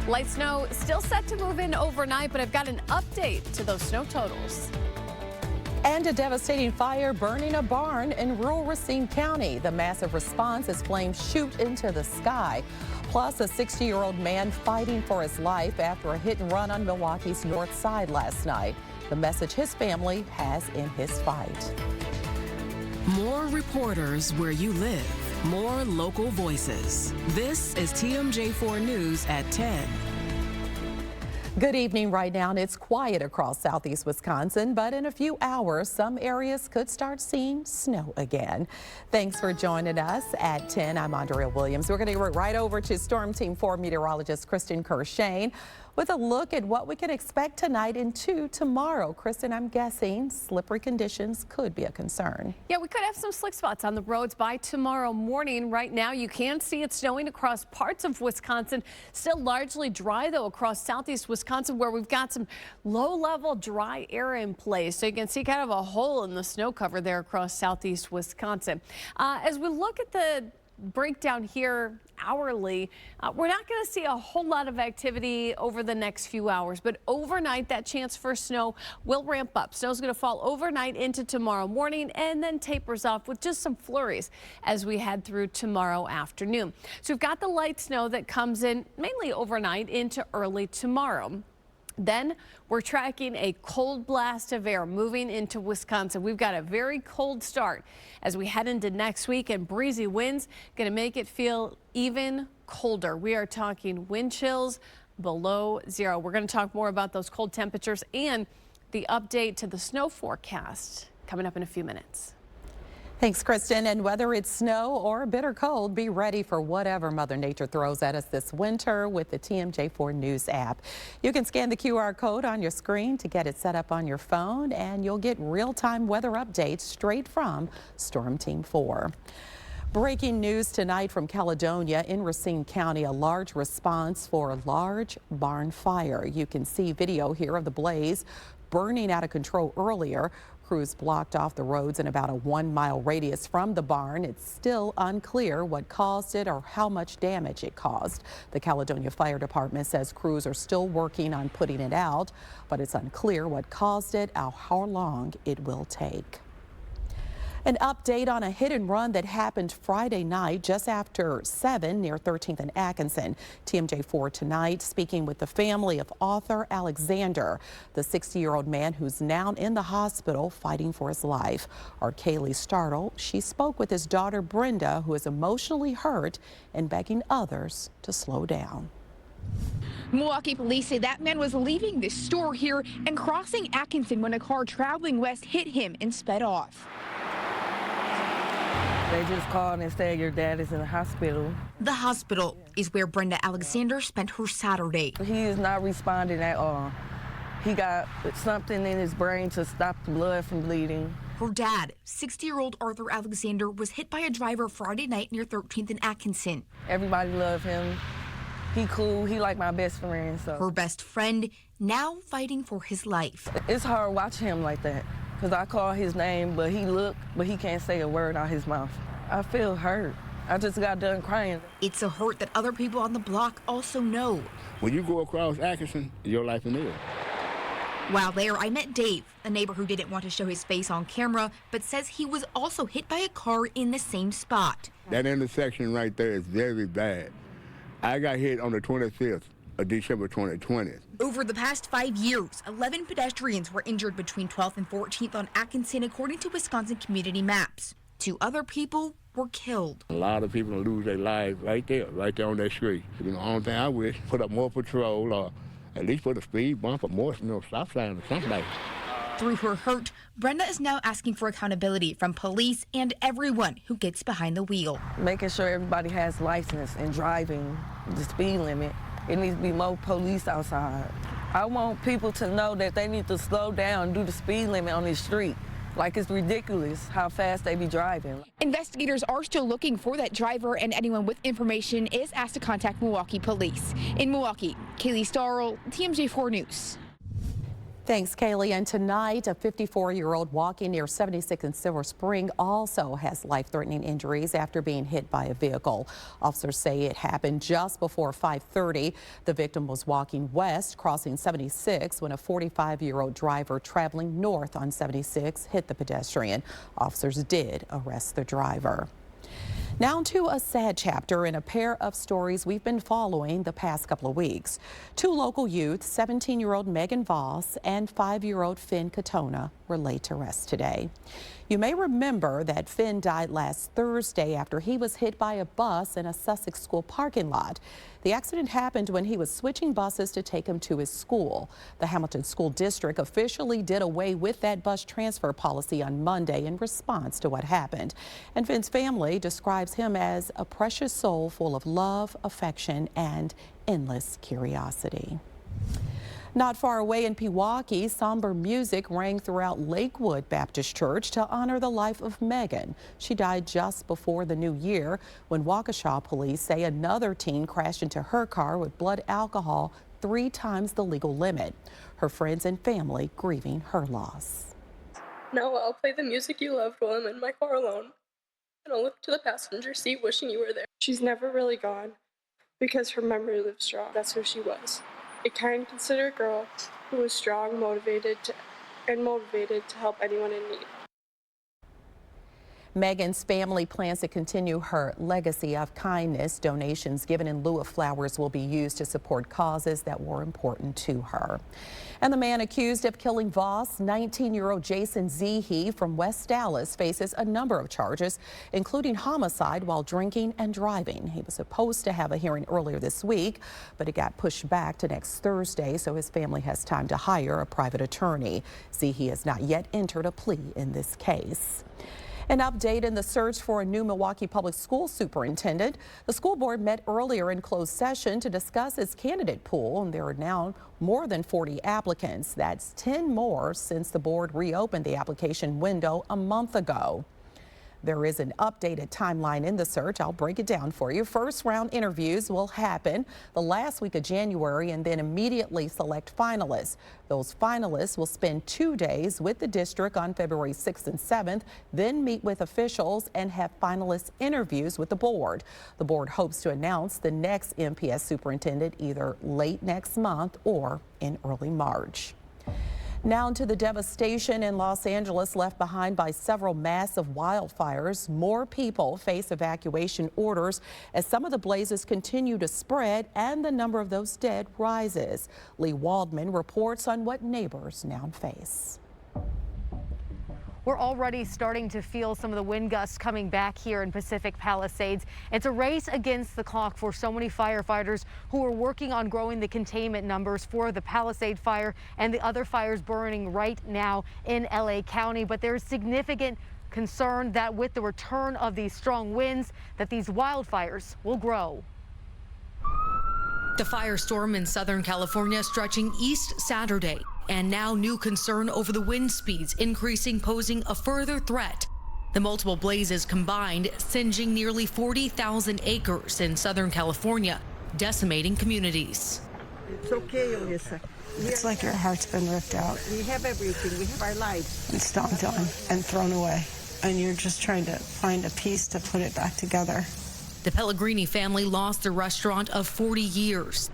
Light snow still set to move in overnight, but I've got an update to those snow totals. And a devastating fire burning a barn in rural Racine County. The massive response as flames shoot into the sky. Plus, a 60-year-old man fighting for his life after a hit and run on Milwaukee's north side last night. The message his family has in his fight. More reporters where you live. More local voices. This is TMJ4 News at 10. Good evening. Right now, and it's quiet across southeast Wisconsin, but in a few hours, some areas could start seeing snow again. Thanks for joining us at 10. I'm Andrea Williams. We're going to go right over to Storm Team 4 meteorologist Kristen Kershane with a look at what we can expect tonight into tomorrow. Kristen, I'm guessing slippery conditions could be a concern. Yeah, we could have some slick spots on the roads by tomorrow morning. Right now, you can see it snowing across parts of Wisconsin. Still largely dry, though, across southeast Wisconsin, where we've got some low-level dry air in place. So you can see kind of a hole in the snow cover there across southeast Wisconsin. As we look at the breakdown here hourly, we're not going to see a whole lot of activity over the next few hours, but overnight that chance for snow will ramp up. Snow's going to fall overnight into tomorrow morning and then tapers off with just some flurries as we head through tomorrow afternoon. So we've got the light snow that comes in mainly overnight into early tomorrow. Then we're tracking a cold blast of air moving into Wisconsin. We've got a very cold start as we head into next week, and breezy winds going to make it feel even colder. We are talking wind chills below zero. We're going to talk more about those cold temperatures and the update to the snow forecast coming up in a few minutes. Thanks, Kristen. And whether it's snow or bitter cold, be ready for whatever Mother Nature throws at us this winter with the TMJ4 News app. You can scan the QR code on your screen to get it set up on your phone, and you'll get real-time weather updates straight from Storm Team 4. Breaking news tonight from Caledonia in Racine County, a large response for a large barn fire. You can see video here of the blaze burning out of control earlier. Crews blocked off the roads in about a 1-mile radius from the barn. It's still unclear what caused it or how much damage it caused. The Caledonia Fire Department says crews are still working on putting it out, but it's unclear what caused it or how long it will take. An update on a hit and run that happened Friday night just after 7 near 13th and Atkinson. TMJ4 tonight speaking with the family of Arthur Alexander, the 60-year-old man who's now in the hospital fighting for his life. Our Kaylee Startle, she spoke with his daughter Brenda, who is emotionally hurt and begging others to slow down. Milwaukee police say that man was leaving this store here and crossing Atkinson when a car traveling west hit him and sped off. They just called and said your dad is in the hospital. The hospital is where Brenda Alexander spent her Saturday. He is not responding at all. He got something in his brain to stop the blood from bleeding. Her dad, 60-year-old Arthur Alexander, was hit by a driver Friday night near 13th and Atkinson. Everybody loved him. He cool. He like my best friend. So her best friend now fighting for his life. It's hard watching him like that. Because I call his name, but he look, but he can't say a word out his mouth. I feel hurt. I just got done crying. It's a hurt that other people on the block also know. When you go across Atkinson, your life is near. While there, I met Dave, a neighbor who didn't want to show his face on camera, but says he was also hit by a car in the same spot. That intersection right there is very bad. I got hit on the 25th of December 2020. Over the past 5 years, 11 pedestrians were injured between 12th and 14th on Atkinson, according to Wisconsin community maps. 2 other people were killed. A lot of people lose their lives right there on that street. You know, the only thing I wish, put up more patrol or at least put a speed bump or more, stop sign or something like that. Through her hurt, Brenda is now asking for accountability from police and everyone who gets behind the wheel. Making sure everybody has license and driving the speed limit. It needs to be more police outside. I want people to know that they need to slow down and do the speed limit on this street. Like, it's ridiculous how fast they be driving. Investigators are still looking for that driver, and anyone with information is asked to contact Milwaukee police. In Milwaukee, Kaylee Starl, TMJ4 News. Thanks, Kaylee. And tonight, a 54-year-old walking near 76th and Silver Spring also has life-threatening injuries after being hit by a vehicle. Officers say it happened just before 5:30. The victim was walking west, crossing 76, when a 45-year-old driver traveling north on 76 hit the pedestrian. Officers did arrest the driver. Now to a sad chapter in a pair of stories we've been following the past couple of weeks. Two local youth, 17-year-old Megan Voss and 5-year-old Finn Katona, were laid to rest today. You may remember that Finn died last Thursday after he was hit by a bus in a Sussex school parking lot. The accident happened when he was switching buses to take him to his school. The Hamilton School District officially did away with that bus transfer policy on Monday in response to what happened. And Finn's family describes him as a precious soul full of love, affection, and endless curiosity. Not far away in Milwaukee, somber music rang throughout Lakewood Baptist Church to honor the life of Megan. She died just before the new year when Waukesha police say another teen crashed into her car with blood alcohol 3 times the legal limit. Her friends and family grieving her loss. Now I'll play the music you loved while I'm in my car alone, and I'll look to the passenger seat wishing you were there. She's never really gone because her memory lives strong. That's who she was. A kind, considerate girl who was strong, motivated to help anyone in need. Megan's family plans to continue her legacy of kindness. Donations given in lieu of flowers will be used to support causes that were important to her. And the man accused of killing Voss, 19-year-old Jason Zehe from West Dallas, faces a number of charges, including homicide while drinking and driving. He was supposed to have a hearing earlier this week, but it got pushed back to next Thursday, so his family has time to hire a private attorney. Zehe has not yet entered a plea in this case. An update in the search for a new Milwaukee public school superintendent. The school board met earlier in closed session to discuss its candidate pool, and there are now more than 40 applicants. That's 10 more since the board reopened the application window a month ago. There is an updated timeline in the search. I'll break it down for you. First round interviews will happen the last week of January and then immediately select finalists. Those finalists will spend 2 days with the district on February 6th and 7th, then meet with officials and have finalist interviews with the board. The board hopes to announce the next MPS superintendent either late next month or in early March. Now to the devastation in Los Angeles left behind by several massive wildfires. More people face evacuation orders as some of the blazes continue to spread and the number of those dead rises. Lee Waldman reports on what neighbors now face. We're already starting to feel some of the wind gusts coming back here in Pacific Palisades. It's a race against the clock for so many firefighters who are working on growing the containment numbers for the Palisade fire and the other fires burning right now in LA County. But there's significant concern that with the return of these strong winds, that these wildfires will grow. The firestorm in Southern California stretching east Saturday, and now new concern over the wind speeds increasing, posing a further threat. The multiple blazes combined singeing nearly 40,000 acres in Southern California, decimating communities. It's okay, Alyssa. It's like your heart's been ripped out. We have everything. We have our lives. And stomped on and thrown away. And you're just trying to find a piece to put it back together. The Pellegrini family lost a restaurant of 40 years.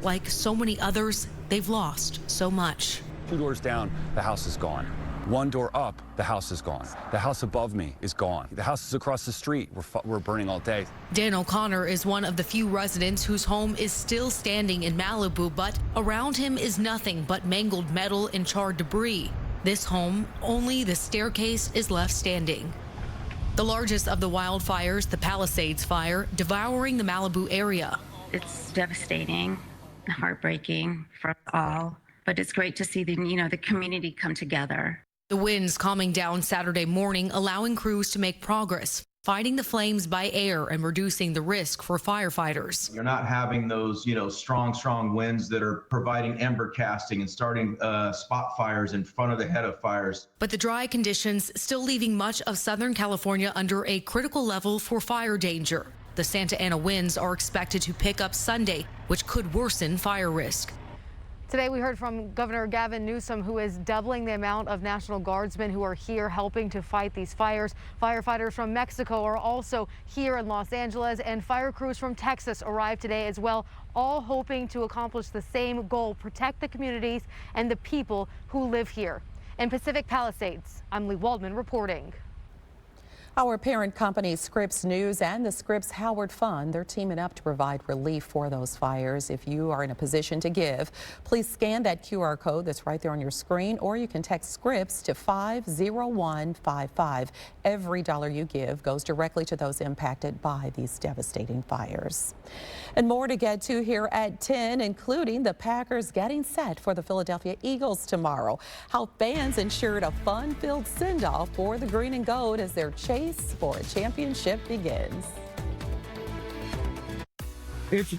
Like so many others, they've lost so much. 2 doors down, the house is gone. 1 door up, the house is gone. The house above me is gone. The houses across the street were burning all day. Dan O'Connor is one of the few residents whose home is still standing in Malibu, but around him is nothing but mangled metal and charred debris. This home, only the staircase is left standing. The largest of the wildfires, the Palisades fire, devouring the Malibu area. It's devastating, heartbreaking for us all, but it's great to see the community come together. The winds calming down Saturday morning, allowing crews to make progress, fighting the flames by air and reducing the risk for firefighters. You're not having those, strong winds that are providing ember casting and starting spot fires in front of the head of fires. But the dry conditions still leaving much of Southern California under a critical level for fire danger. The Santa Ana winds are expected to pick up Sunday, which could worsen fire risk. Today we heard from Governor Gavin Newsom, who is doubling the amount of National Guardsmen who are here helping to fight these fires. Firefighters from Mexico are also here in Los Angeles, and fire crews from Texas arrived today as well, all hoping to accomplish the same goal: protect the communities and the people who live here. In Pacific Palisades, I'm Lee Waldman reporting. Our parent company, Scripps News, and the Scripps Howard Fund, they're teaming up to provide relief for those fires. If you are in a position to give, please scan that QR code that's right there on your screen, or you can text Scripps to 50155. Every dollar you give goes directly to those impacted by these devastating fires. And more to get to here at 10, including the Packers getting set for the Philadelphia Eagles tomorrow, how fans ensured a fun-filled send-off for the green and gold as their chase for a championship begins. It's the